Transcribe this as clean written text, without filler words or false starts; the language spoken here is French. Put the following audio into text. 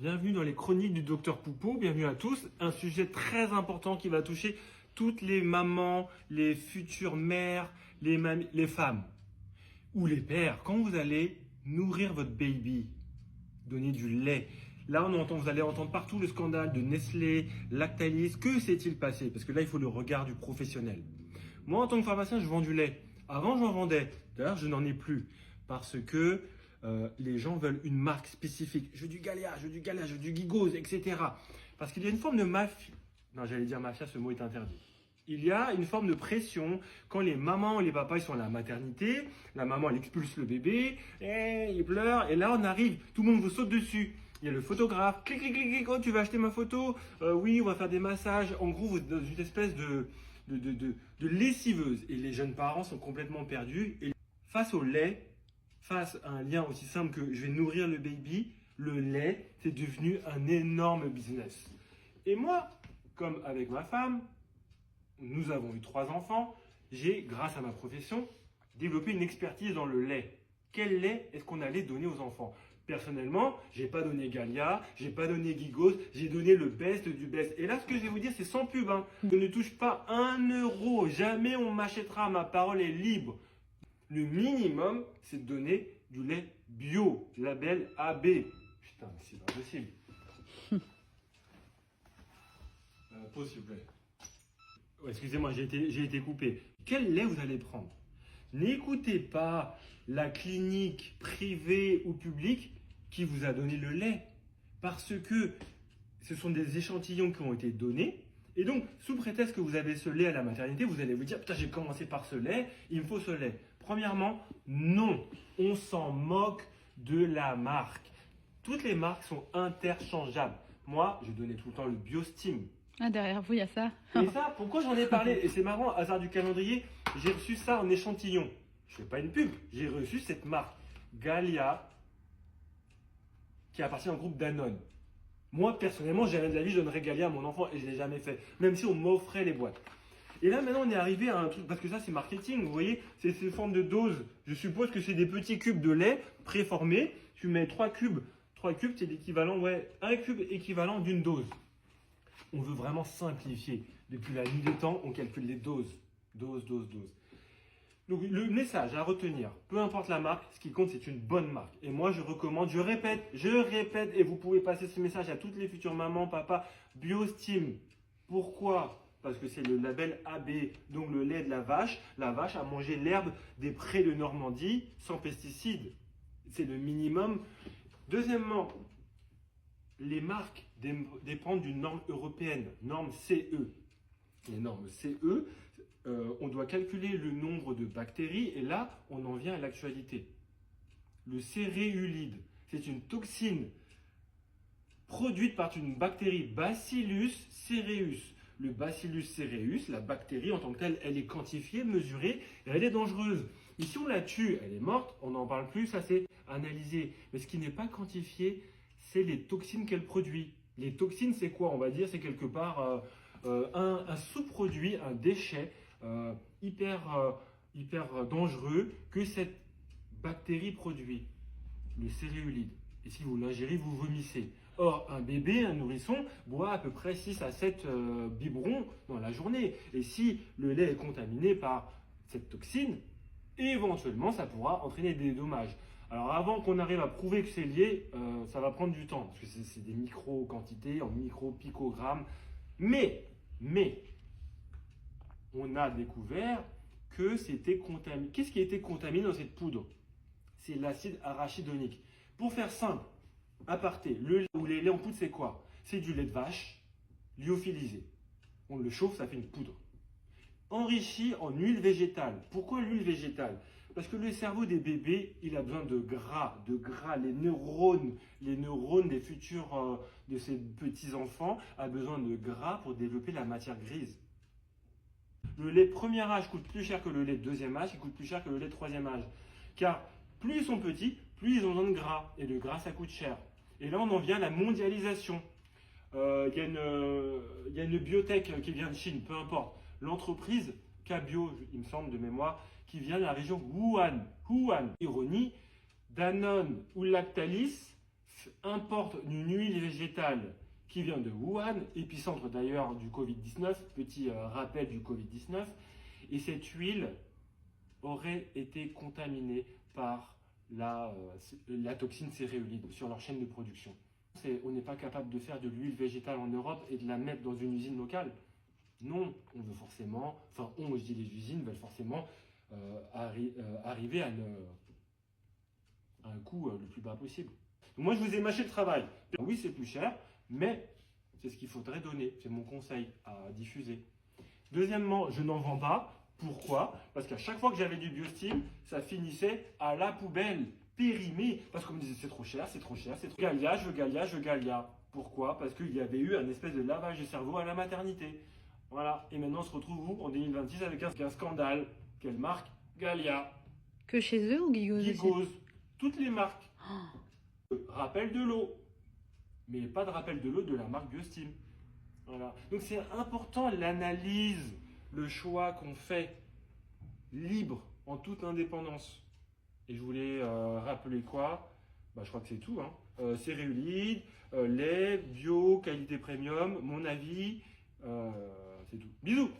Bienvenue dans les chroniques du Docteur Poupeau, bienvenue à tous. Un sujet très important qui va toucher toutes les mamans, les futures mères, les femmes ou les pères. Quand vous allez nourrir votre baby, donner du lait, là vous allez entendre partout le scandale de Nestlé, Lactalis. Que s'est-il passé? Parce que là il faut le regard du professionnel. Moi en tant que pharmacien je vends du lait. Avant j'en vendais, d'ailleurs je n'en ai plus parce que les gens veulent une marque spécifique. Je veux du Galia, je veux du Galia, je veux du Gigose, etc. Parce qu'il y a une forme de mafia. Non, j'allais dire mafia, ce mot est interdit. Il y a une forme de pression quand les mamans et les papas ils sont à la maternité. La maman elle expulse le bébé, et il pleure. Et là on arrive, tout le monde vous saute dessus. Il y a le photographe, clic, clic, clic, clic, oh tu veux acheter ma photo? Oui, on va faire des massages. En gros, vous êtes dans une espèce de lessiveuse. Et les jeunes parents sont complètement perdus. Et face au lait, face à un lien aussi simple que je vais nourrir le baby, le lait, c'est devenu un énorme business. Et moi, comme avec ma femme, nous avons eu 3 enfants, j'ai, grâce à ma profession, développé une expertise dans le lait. Quel lait est-ce qu'on allait donner aux enfants? Personnellement, j'ai pas donné Galia, j'ai pas donné Gigos, j'ai donné le best du best. Et là, ce que je vais vous dire, c'est sans pub. Je ne touche pas 1 euro, jamais on m'achètera, ma parole est libre. Le minimum, c'est de donner du lait bio, label AB. Putain, mais c'est pas possible. Pause, s'il vous plaît. Oh, excusez-moi, j'ai été coupé. Quel lait vous allez prendre? N'écoutez pas la clinique privée ou publique qui vous a donné le lait. Parce que ce sont des échantillons qui ont été donnés. Et donc, sous prétexte que vous avez ce lait à la maternité, vous allez vous dire, putain, j'ai commencé par ce lait, il me faut ce lait. Premièrement, non, on s'en moque de la marque. Toutes les marques sont interchangeables. Moi, je donnais tout le temps le BioSteam. Ah, derrière vous, il y a ça. Et ça, pourquoi j'en ai parlé? Et c'est marrant, hasard du calendrier, j'ai reçu ça en échantillon. Je fais pas une pub, j'ai reçu cette marque, Galia, qui appartient au groupe Danone. Moi, personnellement, jamais de la vie, je donnerais Galia à mon enfant et je ne l'ai jamais fait, même si on m'offrait les boîtes. Et là, maintenant, on est arrivé à un truc, parce que ça, c'est marketing, vous voyez, c'est ces formes de doses. Je suppose que c'est des petits cubes de lait préformés. Tu mets 3 cubes. 3 cubes, c'est l'équivalent, un cube équivalent d'une dose. On veut vraiment simplifier. Depuis la nuit des temps, on calcule les doses. Dose. Donc, le message à retenir, peu importe la marque, ce qui compte, c'est une bonne marque. Et moi, je recommande, je répète, et vous pouvez passer ce message à toutes les futures mamans, papas, BioSteam. Pourquoi? Parce que c'est le label AB, donc le lait de la vache. La vache a mangé l'herbe des prés de Normandie sans pesticides. C'est le minimum. Deuxièmement, les marques dépendent d'une norme européenne, norme CE. Les normes CE, on doit calculer le nombre de bactéries et là, on en vient à l'actualité. Le céréulide, c'est une toxine produite par une bactérie Bacillus cereus. Le Bacillus cereus, la bactérie en tant que telle, elle est quantifiée, mesurée et elle est dangereuse. Et si on la tue, elle est morte, on n'en parle plus, ça c'est analysé. Mais ce qui n'est pas quantifié, c'est les toxines qu'elle produit. Les toxines, c'est quoi? On va dire, c'est quelque part un sous-produit, un déchet hyper dangereux que cette bactérie produit, le céréulide. Et si vous l'ingérez, vous vomissez. Or, un bébé, un nourrisson, boit à peu près 6 à 7 biberons dans la journée. Et si le lait est contaminé par cette toxine, éventuellement, ça pourra entraîner des dommages. Alors, avant qu'on arrive à prouver que c'est lié, ça va prendre du temps, parce que c'est des micro-quantités, en micro-picogrammes. Mais, on a découvert que c'était contaminé. Qu'est-ce qui a été contaminé dans cette poudre? C'est l'acide arachidonique. Pour faire simple, aparté, le lait ou les laits en poudre, c'est quoi? C'est du lait de vache lyophilisé. On le chauffe, ça fait une poudre. Enrichi en huile végétale. Pourquoi l'huile végétale? Parce que le cerveau des bébés, il a besoin de gras, les neurones des futurs, de ces petits-enfants, a besoin de gras pour développer la matière grise. Le lait premier âge coûte plus cher que le lait deuxième âge, il coûte plus cher que le lait troisième âge. Car plus ils sont petits, plus ils ont besoin de gras. Et le gras, ça coûte cher. Et là, on en vient à la mondialisation. Il y a une biotech qui vient de Chine, peu importe. L'entreprise Cabio, il me semble de mémoire, qui vient de la région Wuhan. Ironie, Danone ou Lactalis importe une huile végétale qui vient de Wuhan, épicentre d'ailleurs du Covid-19, petit rappel du Covid-19, et cette huile aurait été contaminée par la toxine céréolide sur leur chaîne de production. On n'est pas capable de faire de l'huile végétale en Europe et de la mettre dans une usine locale. Non, on veut forcément, je dis les usines veulent forcément arriver à un coût le plus bas possible. Donc moi, je vous ai mâché le travail. Oui, c'est plus cher, mais c'est ce qu'il faudrait donner. C'est mon conseil à diffuser. Deuxièmement, je n'en vends pas. Pourquoi? Parce qu'à chaque fois que j'avais du Biostime, ça finissait à la poubelle, périmé. Parce qu'on me disait c'est trop cher, c'est trop cher, c'est trop cher. Galia, je veux Galia, je veux Galia. Pourquoi? Parce qu'il y avait eu un espèce de lavage de cerveau à la maternité. Voilà. Et maintenant, on se retrouve où en 2026 avec un scandale. Quelle marque? Galia. Que chez eux ou Gigos aussi? Gigos. Toutes les marques. Rappel de l'eau. Mais pas de rappel de l'eau de la marque Biostime. Voilà. Donc c'est important l'analyse, le choix qu'on fait, libre, en toute indépendance. Et je voulais rappeler quoi? Je crois que c'est tout. Céréolide, lait, bio, qualité premium, mon avis, c'est tout. Bisous!